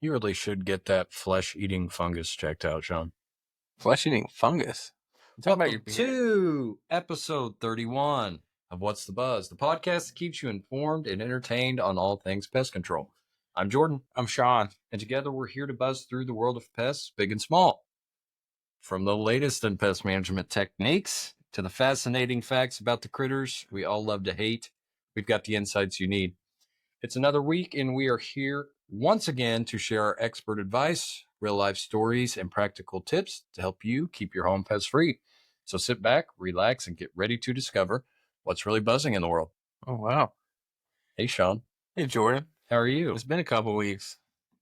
You really should get that flesh-eating fungus checked out, Shawn. Flesh-eating fungus? Talk about your to episode 31 of What's the Buzz, the podcast that keeps you informed and entertained on all things pest control. I'm Jordan. I'm Shawn. And together we're here to buzz through the world of pests, big and small. From the latest in pest management techniques to the fascinating facts about the critters we all love to hate, we've got the insights you need. It's another week, and we are here once again to share our expert advice, real-life stories, and practical tips to help you keep your home pest-free. So sit back, relax, and get ready to discover what's really buzzing in the world. Oh, wow. Hey, Shawn. Hey, Jordan. How are you? It's been a couple weeks.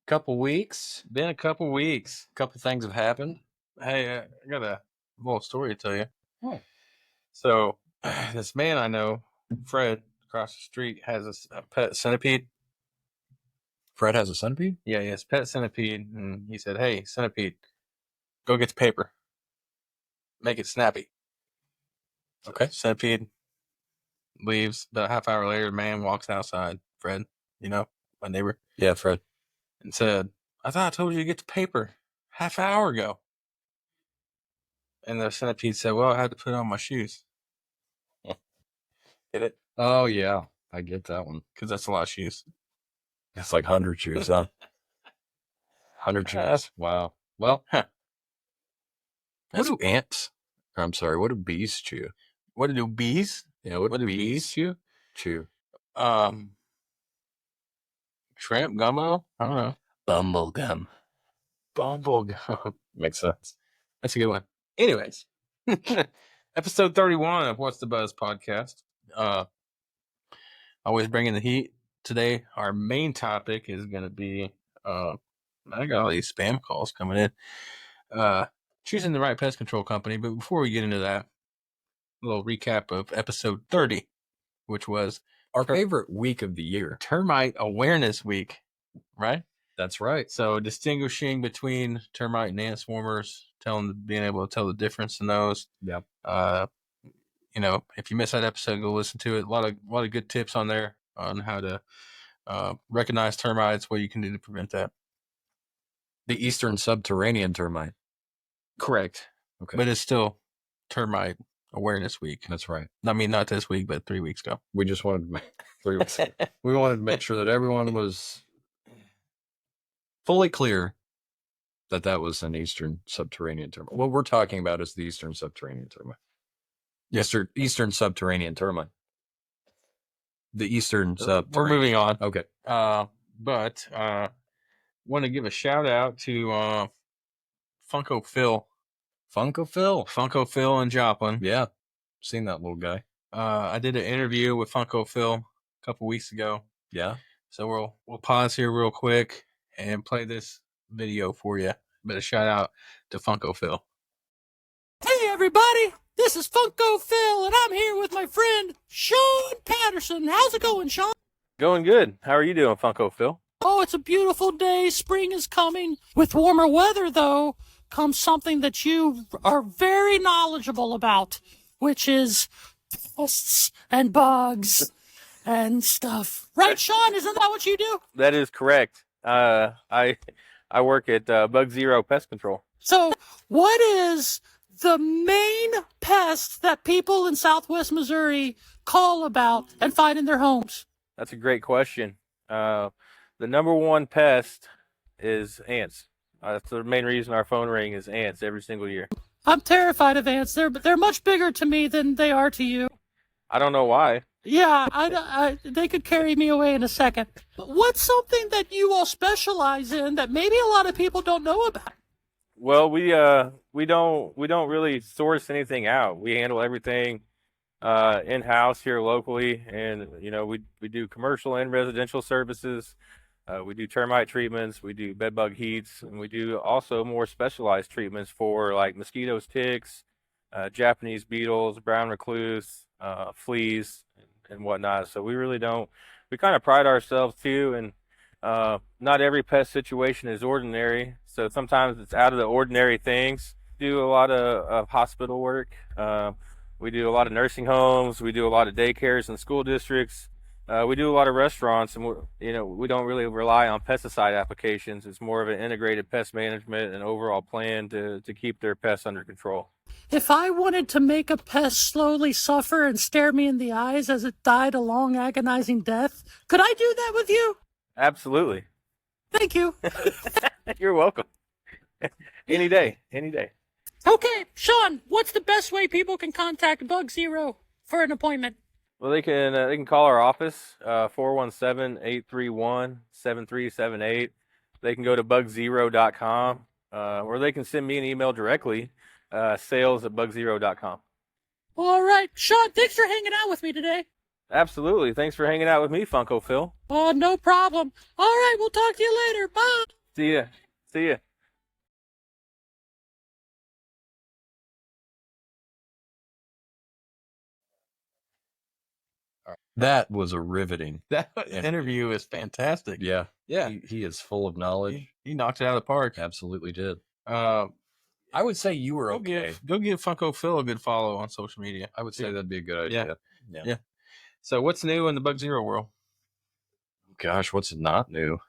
Couple weeks. Been a couple weeks. Couple things have happened. Hey, I got a little story to tell you. Oh. So, this man I know, Fred, across the street, has a pet centipede. Fred has a centipede? Yeah, he has a pet centipede. And he said, hey, centipede, go get the paper. Make it snappy. Okay. Centipede leaves. About a half hour later, the man walks outside. Fred, you know, my neighbor. Yeah, Fred. And said, I thought I told you to get the paper half an hour ago. And the centipede said, well, I had to put on my shoes. Get it? Oh, yeah. I get that one. Because that's a lot of shoes. It's like 100 shoes, huh? 100 shoes. Wow. Well, what do ants? I'm sorry. What do bees chew? What do bees? Yeah, what do bees chew? Chew. Shrimp, gumbo? I don't know. Bumblegum. Bumblegum. Makes sense. That's a good one. Anyways, episode 31 of What's the Buzz podcast. Always bringing the heat. Today, our main topic is going to be, I got all these spam calls coming in, choosing the right pest control company. But before we get into that, a little recap of episode 30, which was our favorite week of the year. Termite Awareness Week, right? That's right. So distinguishing between termite and ant swarmers, being able to tell the difference in those. Yep. You know, if you missed that episode, go listen to it. A lot of good tips on there on how to recognize termites, what you can do to prevent that. The Eastern Subterranean termite. Correct. Okay. But it's still Termite Awareness Week. That's right. I mean, not this week, but 3 weeks ago. We just wanted to make 3 weeks ago. We wanted to make sure that everyone was fully clear that that was an Eastern Subterranean termite. What we're talking about is the Eastern Subterranean termite. Yes, sir. Eastern Subterranean termite. The Eastern Subterranean. We're moving on. Okay. But want to give a shout out to Funko Phil. Funko Phil. Funko Phil in Joplin. Yeah. Seen that little guy. I did an interview with Funko Phil a couple weeks ago. Yeah. So we'll pause here real quick and play this video for you. But a shout out to Funko Phil. Hey everybody, this is Funko Phil, and I'm here with my friend Shawn Patterson. How's it going, Shawn? Going good. How are you doing, Funko Phil? Oh, it's a beautiful day. Spring is coming. With warmer weather, though, comes something that you are very knowledgeable about, which is pests and bugs and stuff. Right, Shawn? Isn't that what you do? That is correct. I work at Bug Zero Pest Control. So, what is the main pest that people in Southwest Missouri call about and find in their homes? That's a great question. The number one pest is ants. That's the main reason our phone ring is ants every single year. I'm terrified of ants. They're much bigger to me than they are to you. I don't know why. Yeah, they could carry me away in a second. But what's something that you all specialize in that maybe a lot of people don't know about? Well, we don't really source anything out. We handle everything in-house here locally, and you know we do commercial and residential services. We do termite treatments, we do bed bug heats, and we do also more specialized treatments for like mosquitoes, ticks, Japanese beetles, brown recluse, fleas, and whatnot. So we really don't. We kind of pride ourselves too, and not every pest situation is ordinary. So sometimes it's out of the ordinary things. We do a lot of hospital work. We do a lot of nursing homes. We do a lot of daycares and school districts. We do a lot of restaurants, and we don't really rely on pesticide applications. It's more of an integrated pest management and overall plan to keep their pests under control. If I wanted to make a pest slowly suffer and stare me in the eyes as it died a long, agonizing death, could I do that with you? Absolutely. Thank you. You're welcome. Any day, any day. Okay, Shawn, what's the best way people can contact Bug Zero for an appointment? Well, they can call our office 417-831-7378. They can go to bugzero.com, or they can send me an email directly, sales@bugzero.com. All right, Shawn, thanks for hanging out with me today. Absolutely. Thanks for hanging out with me, Funko Phil. Oh, no problem. All right, we'll talk to you later. Bye. See ya. See ya. That was a riveting. That interview is fantastic. Yeah. Yeah. He is full of knowledge. He knocked it out of the park. Absolutely did. Uh, I would say you were go okay. give Funko Phil a good follow on social media. I would say that'd be a good idea. Yeah. So what's new in the Bug Zero world? Gosh, what's not new?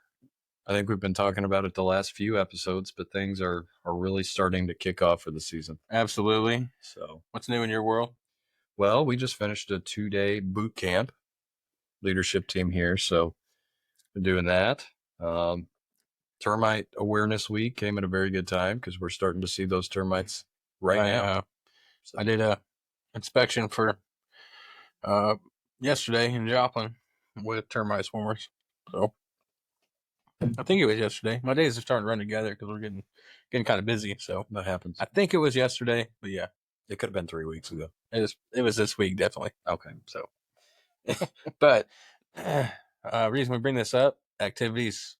I think we've been talking about it the last few episodes, but things are really starting to kick off for the season. Absolutely. So, What's new in your world? well, we just finished a 2-day boot camp leadership team here. So, we're doing that. Termite Awareness Week came at a very good time because we're starting to see those termites right now. I did a inspection for yesterday in Joplin with termite swarmers. So I think it was yesterday. My days are starting to run together because we're getting kind of busy. So That happens. I think it was yesterday, but yeah, It could have been 3 weeks ago. it was this week definitely. Okay. So, but reason we bring this up, activities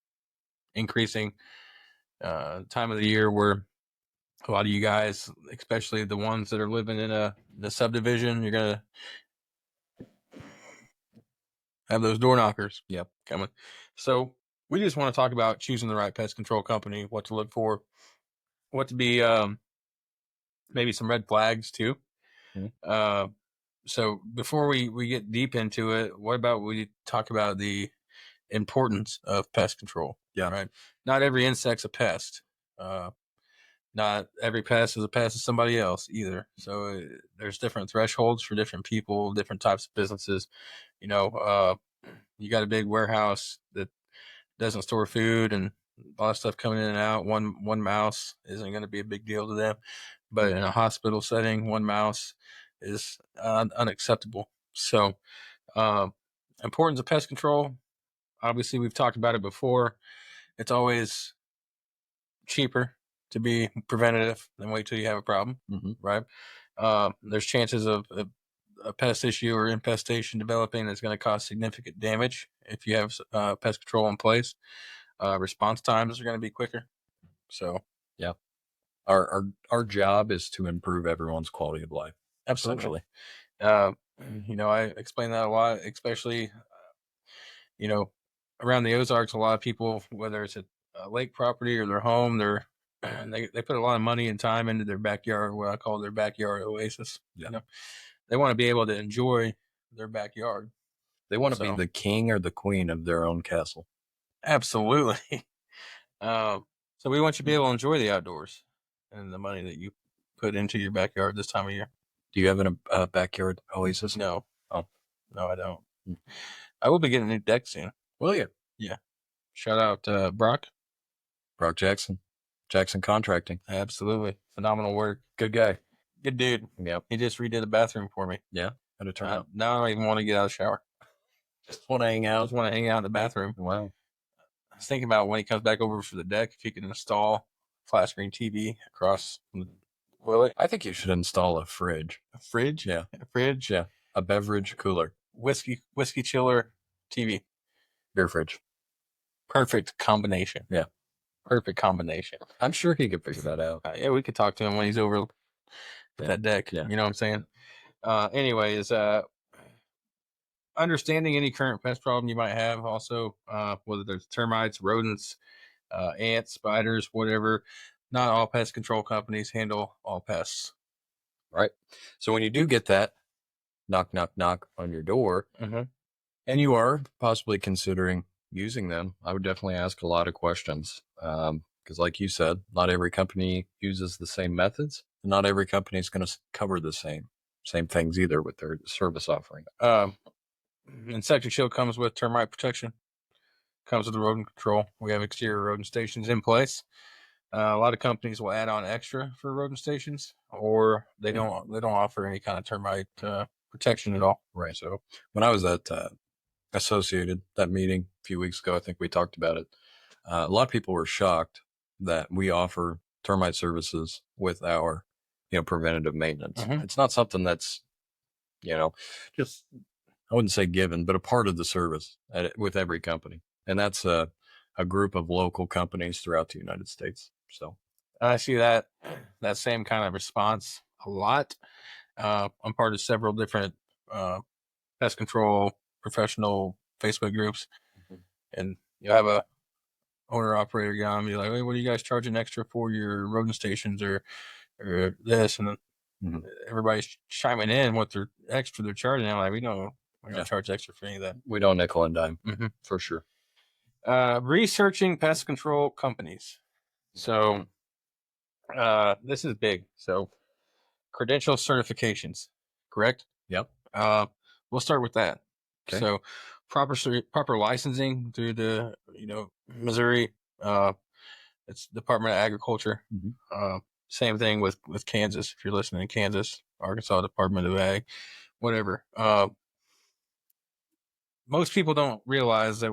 increasing. Time of the year where a lot of you guys, especially the ones that are living in the subdivision, you're gonna have those door knockers. Yep. Coming. So we just want to talk about choosing the right pest control company, what to look for, what to be, maybe some red flags too. Mhm. So before we get deep into it, what about we talk about the importance of pest control? Yeah. Right. Not every insect's a pest. Not every pest is a pest to somebody else either. So there's different thresholds for different people, different types of businesses. You know, you got a big warehouse that doesn't store food and a lot of stuff coming in and out. One mouse isn't going to be a big deal to them, but in a hospital setting, one mouse is unacceptable. So, importance of pest control. Obviously, we've talked about it before. It's always cheaper to be preventative than wait till you have a problem, right? There's chances of a pest issue or infestation developing that's going to cause significant damage if you have pest control in place. Response times are going to be quicker. So, yeah, our job is to improve everyone's quality of life. absolutely. Essentially. I explain that a lot, especially, around the Ozarks, a lot of people, whether it's a lake property or their home, they put a lot of money and time into their backyard, what I call their backyard oasis. Yeah. They want to be able to enjoy their backyard. They want to be So- the king or the queen of their own castle. Absolutely. So we want you to be able to enjoy the outdoors and the money that you put into your backyard this time of year. Do you have a backyard oasis? No. Oh. No, I don't. I will be getting a new deck soon. Will you? Yeah. Shout out Brock. Brock Jackson. Jackson Contracting. Absolutely. Phenomenal work. Good guy. Good dude. Yep. He just redid the bathroom for me. Yeah. How'd it turn out? Now I don't even want to get out of the shower. Just want to hang I out. just want to hang out in the bathroom. Wow. I was thinking about when he comes back over for the deck, if he can install flat screen TV across. Will it? I think you should install a fridge. A fridge? Yeah. A fridge? Yeah. A beverage cooler. Whiskey chiller TV. Beer fridge. Perfect combination. Yeah. Perfect combination. I'm sure he could figure that out. Yeah, we could talk to him when he's over that deck. Yeah. You know what I'm saying? Anyways, understanding any current pest problem you might have, also, whether there's termites, rodents, ants, spiders, whatever. Not all pest control companies handle all pests. Right. So when you do get that knock, knock, knock on your door, Mm-hmm. and you are possibly considering using them, I would definitely ask a lot of questions. Because, like you said, not every company uses the same methods. Not every company is going to cover the same things either with their service offering. Insect Shield comes with termite protection. Comes with the rodent control. We have exterior rodent stations in place. A lot of companies will add on extra for rodent stations, or they don't offer any kind of termite protection at all. Right. So when I was at Associated, that meeting a few weeks ago, I think we talked about it. A lot of people were shocked that we offer termite services with our, preventative maintenance. Mhm. It's not something that's, just, I wouldn't say given, but a part of the service with every company. And that's a group of local companies throughout the United States. So I see that same kind of response a lot. I'm part of several different pest control professional Facebook groups, and you have a owner operator guy and be like, "Hey, what are you guys charging extra for your rodent stations or this?" And then everybody's chiming in what they're extra they're charging. I'm like, we don't charge extra for any of that. we don't nickel and dime for sure. Researching pest control companies. So this is big. So credential certifications, correct? Yep. We'll start with that. Okay. So proper licensing through the Missouri, it's Department of Agriculture. Same thing with Kansas. If you're listening in Kansas, Arkansas Department of Ag, whatever. Most people don't realize that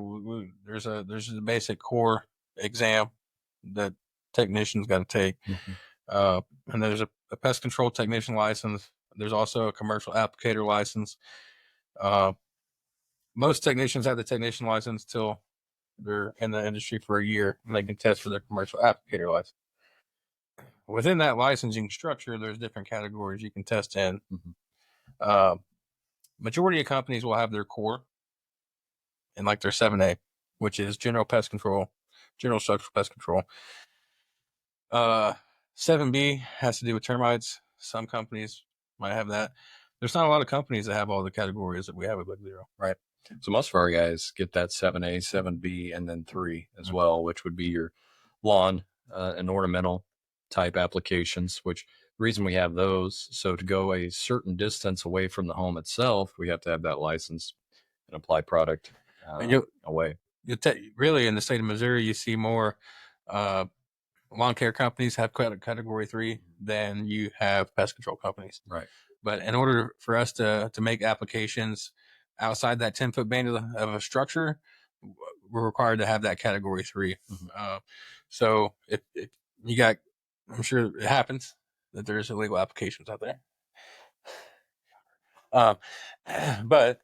there's a basic core exam that technicians got to take, and there's a pest control technician license. There's also a commercial applicator license. Most technicians have the technician license till they're in the industry for a year, and they can test for their commercial applicator license. Within that licensing structure, there's different categories you can test in. Majority of companies will have their core and like their 7A, which is general pest control, general structural pest control. 7B has to do with termites. Some companies might have that. There's not a lot of companies that have all the categories that we have at Big Zero. Right. So most of our guys get that 7A, 7B, and then 3 as well, which would be your lawn and ornamental type applications, which the reason we have those, so to go a certain distance away from the home itself, we have to have that license and apply product away. Really, in the state of Missouri, you see more lawn care companies have category 3 than you have pest control companies. Right. But in order for us to make applications outside that 10-foot band of a structure, we're required to have that category 3. So if you got, I'm sure it happens that there's illegal applications out there. But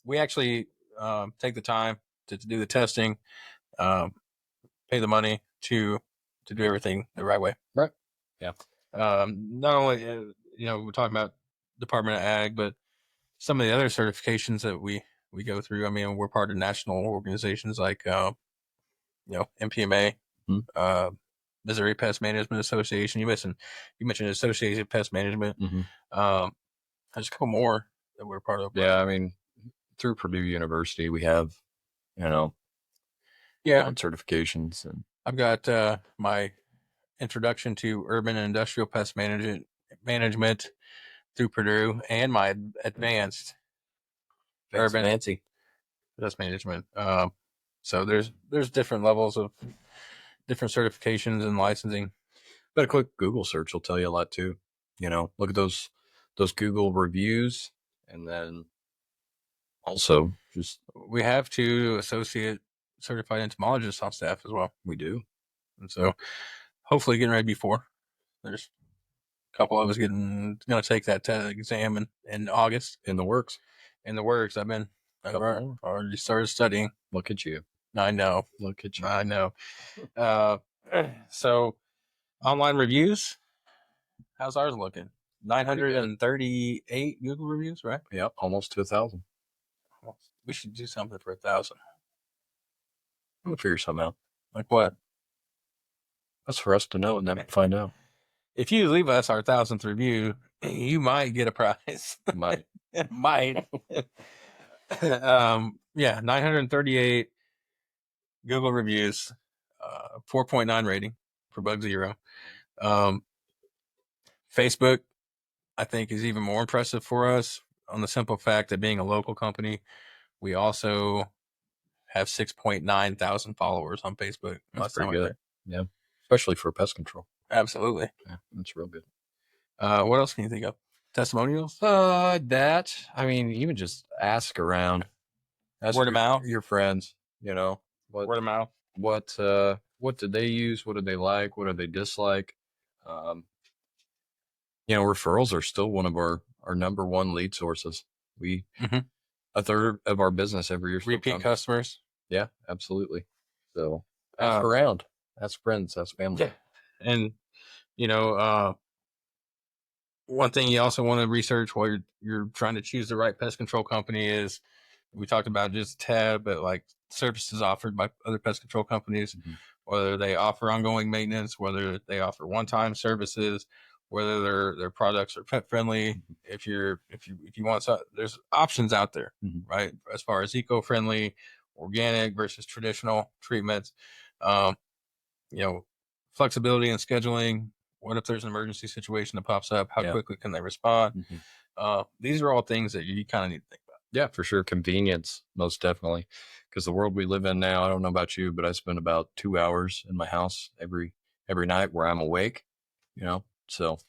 we actually take the time to do the testing, pay the money to do everything the right way. Right. Yeah. Not only we're talking about Department of Ag, but some of the other certifications that we go through. I mean, we're part of national organizations like MPMA, Missouri Pest Management Association. You mentioned Associated Pest Management. There's a couple more that we're part of. Yeah, I mean, through Purdue University, we have certifications, and I've got my introduction to urban and industrial pest management through Purdue, and my advanced urban fancy pest management. So there's different levels of different certifications and licensing. But a quick Google search will tell you a lot too. Look at those Google reviews, and then also just we have 2 associate certified entomologists on staff as well. We do, and so hopefully getting ready before there's a couple of us going to take that exam in August. In the works. I've already started studying. Look at you. I know. Look at you. I know. So online reviews, how's ours looking? 938 Google reviews, right? Yep, almost to 1,000. We should do something for 1,000. We'll figure something out. Like what? That's for us to know and then find out. If you leave us our 1,000th review, you might get a prize. Might. Might. Yeah, 938 Google reviews, 4.9 rating for Bug Zero. Facebook, I think, is even more impressive for us on the simple fact that being a local company, we also have 6.9 thousand followers on Facebook. That's pretty good. Yeah, especially for pest control. Absolutely. Yeah, that's real good. What else can you think of? Testimonials? That, I mean, even just ask around. Ask Word of mouth? your friends, you know, Word of mouth. what did they use? What did they like? What do they dislike? You know, referrals are still one of our number one lead sources. We Mhm. a third of our business every year. still Repeat comes- customers. Yeah, absolutely. So ask Uh, around, ask friends, ask family. Yeah. And, you know, one thing you also want to research while you're trying to choose the right pest control company is, we talked about just tab, but like services offered by other pest control companies, Mhm. whether they offer ongoing maintenance, whether they offer one-time services, whether their products are pet friendly. Mhm. If you want, there's options out there, Mhm. right? As far as eco-friendly, organic versus traditional treatments, um, you know, flexibility in scheduling. What if there's an emergency situation that pops up? How Yeah. quickly can they respond? Mhm. These are all things that you kind of need to think about. Yeah, for sure. Convenience, most definitely. Because the world we live in now, I don't know about you, but I spend about 2 hours in my house every night where I'm awake, you know. So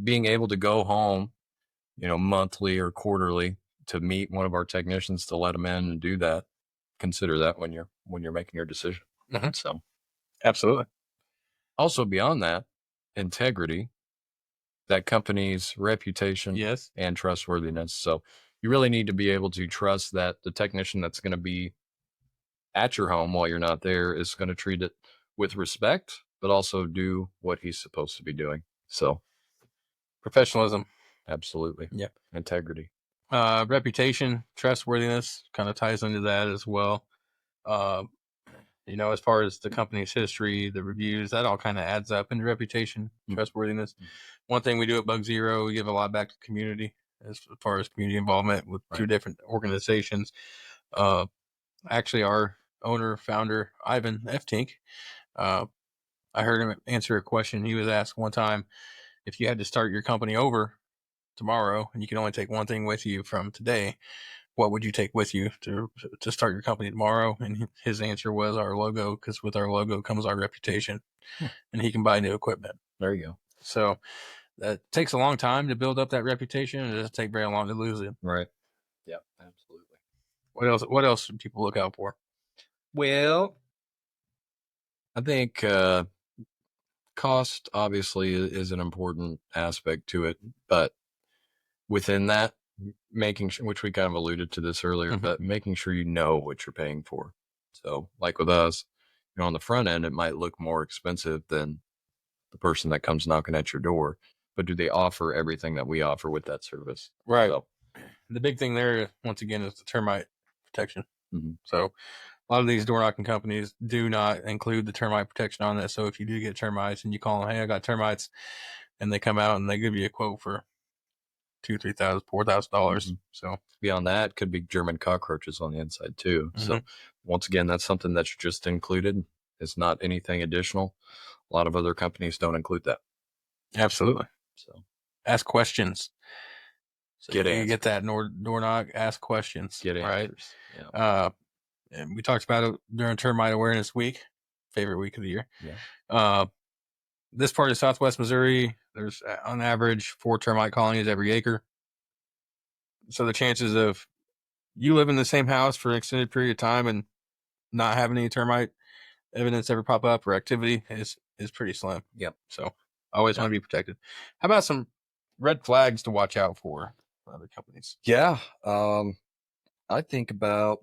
being able to go home, you know, monthly or quarterly to meet one of our technicians to let them in and do that, consider that when you're making your decision. Mhm. So Absolutely. also beyond that, integrity, that company's reputation Yes. and trustworthiness. So you really need to be able to trust that the technician that's going to be at your home while you're not there is going to treat it with respect, but also do what he's supposed to be doing. So, Professionalism. absolutely. Yep. Integrity. Reputation, trustworthiness kind of ties into that as well. Uh, you know, as far as the company's history, the reviews, that all kind of adds up into reputation, trustworthiness. One thing we do at Bug Zero, we give a lot back to the community as far as community involvement with Right. 2 different organizations. Actually, our owner, founder, Ivan F. Tink, I heard him answer a question. He was asked one time, if you had to start your company over tomorrow and you can only take one thing with you from today, what would you take with you to start your company tomorrow? And his answer was our logo, because with our logo comes our reputation, and he can buy new equipment. There you go. So that takes a long time to build up that reputation, and it doesn't take very long to lose it. Right. Yeah, absolutely. What else should people look out for? Well, I think cost obviously is an important aspect to it, but within that, making sure, which we kind of alluded to this earlier, Mhm. but making sure you know what you're paying for. So, like with us, you know, on the front end, it might look more expensive than the person that comes knocking at your door, but do they offer everything that we offer with that service? Right. So, The big thing there, once again, is the termite protection. Mhm. So a lot of these door knocking companies do not include the termite protection on that. So if you do get termites and you call them, hey, I got termites, and they come out and they give you a quote for $2,000, $3,000, $4,000. Mhm. So beyond that, could be German cockroaches on the inside too. So, Mhm. once again, that's something that's just included. It's not anything additional. A lot of other companies don't include that. absolutely, So, ask questions. So Get you answers. get that door knock, ask questions. get right? answers. Yeah. And we talked about it during Termite Awareness Week, favorite week of the year. Yeah. This part of Southwest Missouri, there's on average 4 termite colonies every acre. So the chances of you live in the same house for an extended period of time and not having any termite evidence ever pop up or activity is pretty slim. Yep. So always want to be protected. How about some red flags to watch out for other companies? Yeah. I think about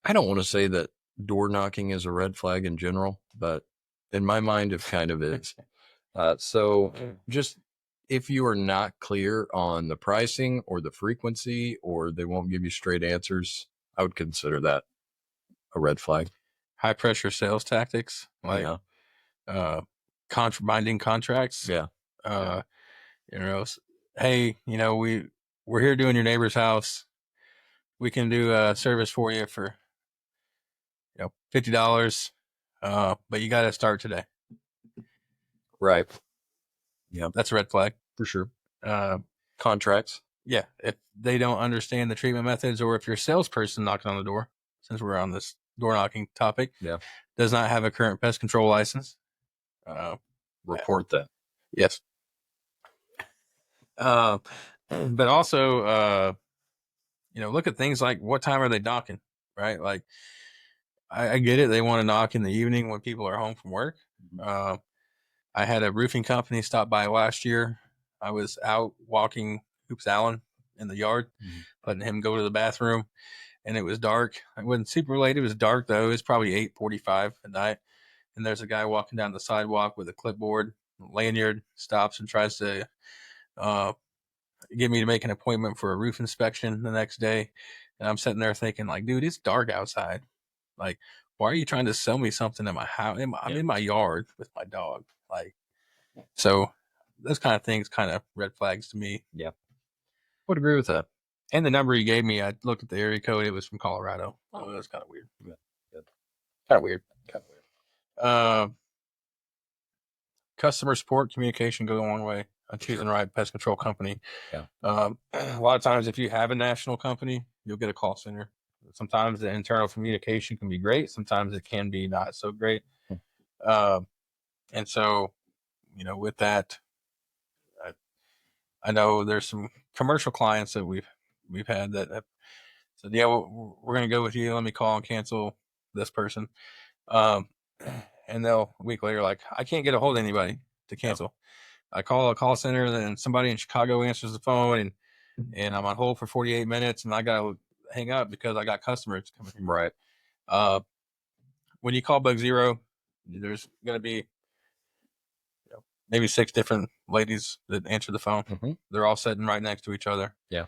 I don't want to say that door knocking is a red flag in general, but in my mind, it kind of is. So just if you are not clear on the pricing or the frequency, or they won't give you straight answers, I would consider that a red flag. High pressure sales tactics, like Yeah. binding contracts. Yeah. You know, hey, you know, we're here doing your neighbor's house. We can do a service for you for $50, but you got to start today. Right. Yeah, That's a red flag. for sure. Uh, Contracts. yeah, if they don't understand the treatment methods, or if your salesperson knocking on the door, since we're on this door knocking topic, does not have a current pest control license, Report that. yes. But also, look at things like what time are they knocking, right? Like, I get it. They want to knock in the evening when people are home from work. I had a roofing company stop by last year. I was out walking Hoops Allen in the yard, letting him go to the bathroom, and it was dark. It wasn't super late. It was dark, though. It was probably 8:45 at night. And there's a guy walking down the sidewalk with a clipboard, lanyard, stops and tries to get me to make an appointment for a roof inspection the next day. And I'm sitting there thinking, like, dude, it's dark outside. Like, why are you trying to sell me something in my house? I'm in my yard with my dog. Like, so those kind of things, kind of red flags to me. Yeah. Would agree with that. And the number he gave me, I looked at the area code. It was from Colorado. Oh, that's kind of weird. Yeah. Kind of weird. Customer support communication goes a long way on choosing the right pest control company. Yeah. A lot of times, if you have a national company, you'll get a call center. Sometimes the internal communication can be great. Sometimes it can be not so great. And so, with that, I know there's some commercial clients that we've had that have said, yeah, we're going to go with you. Let me call and cancel this person. And they'll a week later, like, I can't get a hold of anybody to cancel. I call a call center, and then somebody in Chicago answers the phone, and I'm on hold for 48 minutes, and I got to hang up because I got customers coming from. Right. When you call Bug Zero, there's going to be maybe 6 different ladies that answer the phone. Mm-hmm. They're all sitting right next to each other. Yeah.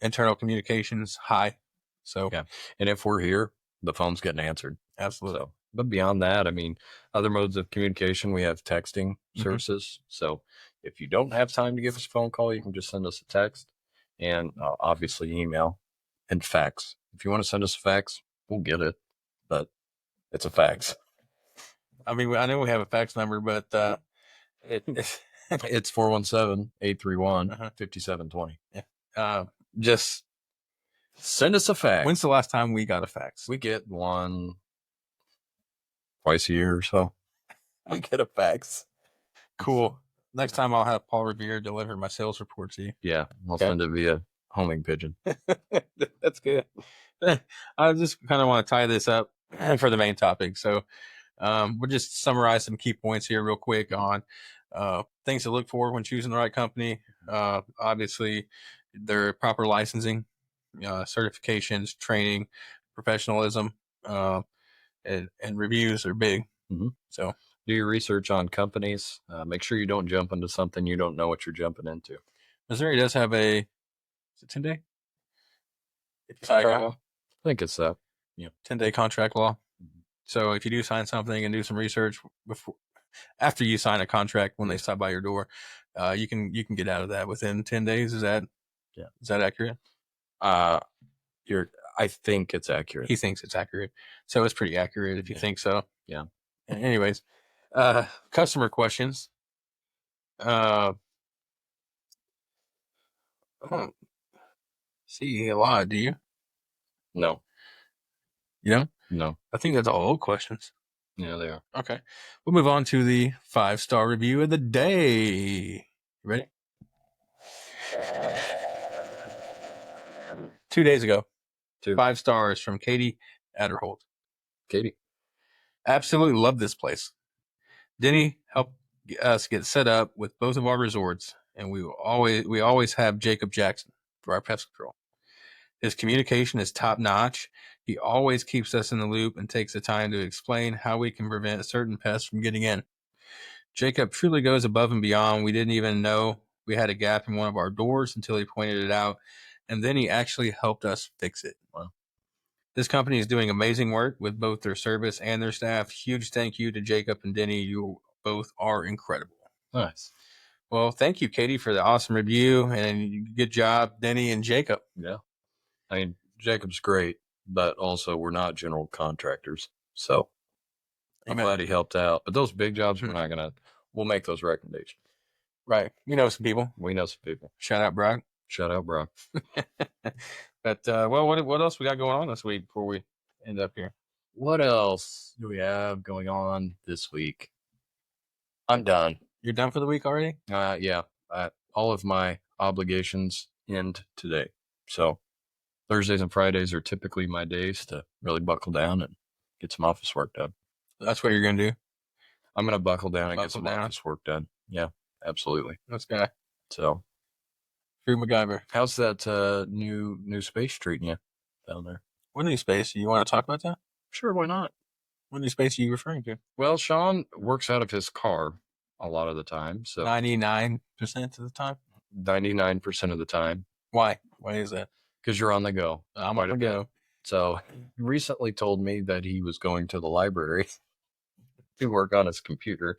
Internal communications high. So yeah, and if we're here, the phone's getting answered. Absolutely. So, but beyond that, I mean, other modes of communication, we have texting services. So if you don't have time to give us a phone call, you can just send us a text, and obviously email and fax. If you want to send us a fax, we'll get it, but it's a fax. I mean, I know we have a fax number, but it's 417-831-5720. Yeah. Just send us a fax. When's the last time we got a fax? We get one twice a year or so. We get a fax. Cool. Next time I'll have Paul Revere deliver my sales report to you. Yeah, I'll send it via homing pigeon. That's good. I just kind of want to tie this up for the main topic. So we'll just summarize some key points here real quick on things to look for when choosing the right company. Obviously, their proper licensing, certifications, training, professionalism, and reviews are big. Mm-hmm. So do your research on companies. Make sure you don't jump into something you don't know what you're jumping into. Missouri does have a 10-day? I think it's that. 10-day contract law. So if you do sign something and do some research after you sign a contract, when they stop by your door, you can get out of that within 10 days. Is that accurate? I think it's accurate. He thinks it's accurate. So it's pretty accurate if you think so. Yeah. Anyways, customer questions. See a lot, do you? No. You know? No. I think that's all old questions. Yeah, they are. Okay. We'll move on to the 5-star review of the day. You ready? 2 days ago. 5 stars from Katie Adderholt. Katie. Absolutely love this place. Denny helped us get set up with both of our resorts, and we always have Jacob Jackson for our pest control. His communication is top notch. He always keeps us in the loop and takes the time to explain how we can prevent certain pests from getting in. Jacob truly goes above and beyond. We didn't even know we had a gap in one of our doors until he pointed it out, and then he actually helped us fix it. Wow. This company is doing amazing work with both their service and their staff. Huge thank you to Jacob and Denny. You both are incredible. Nice. Well, thank you, Katie, for the awesome review, and good job, Denny and Jacob. Yeah. I mean, Jacob's great, but also we're not general contractors. So I'm Amen. glad he helped out. But those big jobs, we'll make those recommendations. Right. We know some people. We know some people. Shout out, Brock. Shout out, bro. But well, what else we got going on this week before we end up here? What else do we have going on this week? I'm done. You're done for the week already? Yeah. All of my obligations end today. So Thursdays and Fridays are typically my days to really buckle down and get some office work done. That's what you're gonna do. I'm gonna buckle down and get Buckle some down. office work done. Yeah, absolutely. That's guy. So, True MacGyver. how's that new space treating you down there? What new space? You want to talk about that? Sure, why not? What new space are you referring to? Well, Shawn works out of his car a lot of the time. So 99% of the time. 99% of the time. Why? Why is that? Because you're on the go. I'm Quite on a the bit. go. So he recently told me that he was going to the library to work on his computer.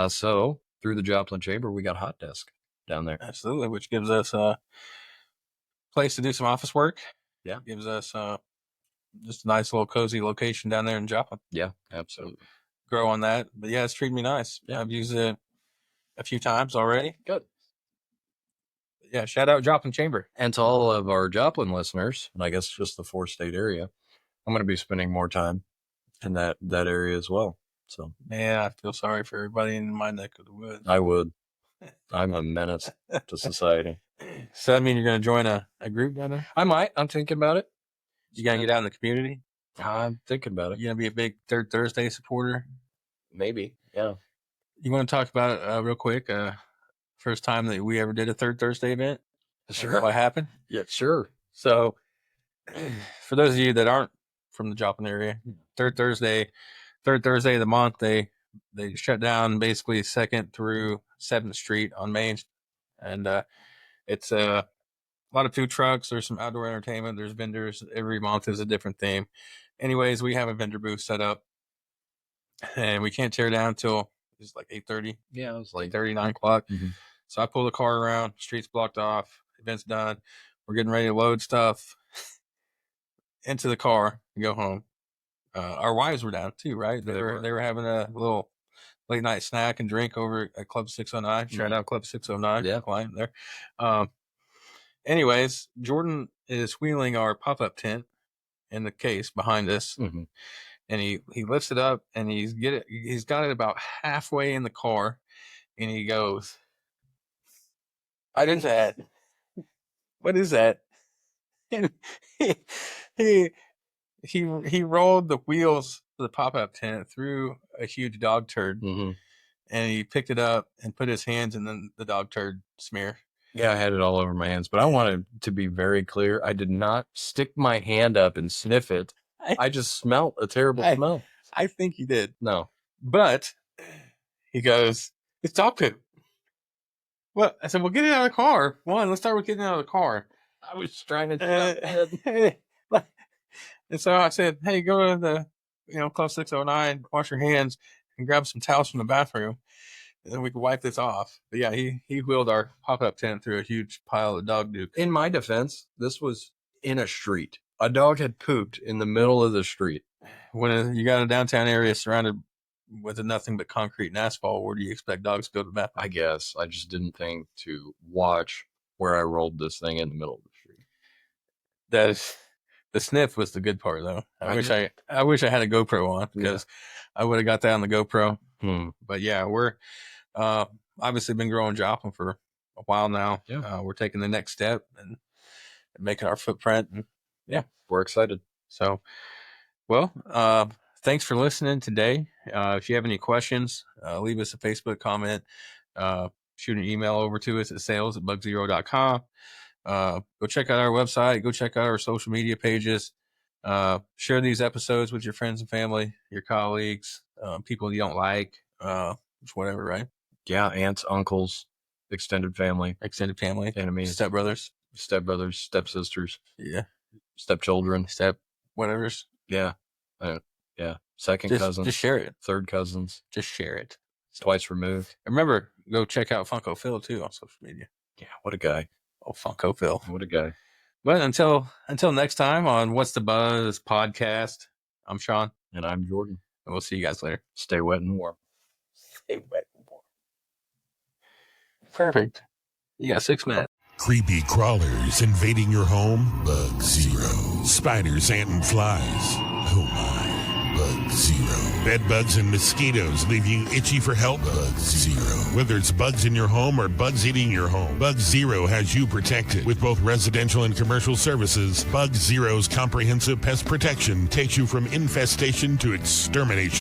So through the Joplin Chamber, we got a hot desk down there. Absolutely, which gives us a place to do some office work. Yeah. Gives us just a nice little cozy location down there in Joplin. Yeah, absolutely. Grow on that. But yeah, it's treated me nice. Yeah. I've used it a few times already. Good. Yeah, shout out Joplin Chamber. And to all of our Joplin listeners, and I guess just the 4-state area, I'm going to be spending more time in that area as well. So, Man, I feel sorry for everybody in my neck of the woods. I would. I'm a menace to society. So I mean you're gonna join a group down there? I might. I'm thinking about it. You gotta get out in the community? I'm thinking about it. You gonna be a big Third Thursday supporter? Maybe. Yeah. You want to talk about it real quick? First time that we ever did a Third Thursday event? Sure. What happened? Yeah, sure. So, for those of you that aren't from the Joplin area, third Thursday of the month, they shut down basically 2nd through 7th Street on Main, and it's a lot of food trucks. There's some outdoor entertainment. There's vendors. Every month is a different theme. Anyways, we have a vendor booth set up, and we can't tear down till it's like 8:30. Yeah, it was like 9 o'clock. Mhm. So I pull the car around, streets blocked off, event's done. We're getting ready to load stuff into the car and go home. Our wives were down too, right? They were having a little late night snack and drink over at Club 609. Shout out Club 609. Yeah. Client there. Anyways, Jordan is wheeling our pop-up tent in the case behind us. Mhm. And he lifts it up and he's got it about halfway in the car, and he goes, "What is that? What is that?" And he rolled the wheels of the pop-up tent through a huge dog turd, Mhm. and he picked it up and put his hands in the dog turd smear. Yeah, I had it all over my hands, but I wanted to be very clear. I did not stick my hand up and sniff it. I just smelt a terrible smell. I think he did. No. But he goes, "It's dog poop." Well, I said, "Well, get it out of the car. Let's start with getting it out of the car." I was trying to And so I said, "Hey, go to the Club 609, wash your hands, and grab some towels from the bathroom, and then we can wipe this off." But yeah, he wheeled our pop-up tent through a huge pile of dog duke. In my defense, this was in a street. A dog had pooped in the middle of the street. When you got a downtown area surrounded with nothing but concrete and asphalt, where do you expect dogs to go to the bathroom? I guess I just didn't think to watch where I rolled this thing in the middle of the street. The sniff was the good part, though. I I wish I had a GoPro on, because I would have got that on the GoPro. Hmm. But yeah, we're obviously been growing Joplin for a while now. Yeah. We're taking the next step and making our footprint. And yeah, We're excited. so, well, thanks for listening today. If you have any questions, leave us a Facebook comment, shoot an email over to us at sales@bugzero.com. Go check out our website, go check out our social media pages, share these episodes with your friends and family, your colleagues, people you don't like, just whatever, right? Yeah, aunts, uncles, extended family, stepbrothers, enemies, stepbrothers, stepsisters, yeah, stepchildren, whatever's. yeah, yeah, second cousins, Just share it. third cousins, Just share it. twice removed. Remember, go check out Funko Phil too on social media. Yeah, what a guy. Oh, Funko Phil. What a guy. But until next time on What's the Buzz podcast, I'm Shawn, And I'm Jordan. and we'll see you guys later. Stay wet and warm. Stay wet and warm. Perfect. You got 6 minutes. Creepy crawlers invading your home? Bug zero. Spiders, ant, and flies? Oh my. Bug zero. Bed bugs and mosquitoes leave you itchy for help? Bug zero. Whether it's bugs in your home or bugs eating your home, Bug Zero has you protected. With both residential and commercial services, Bug Zero's comprehensive pest protection takes you from infestation to extermination.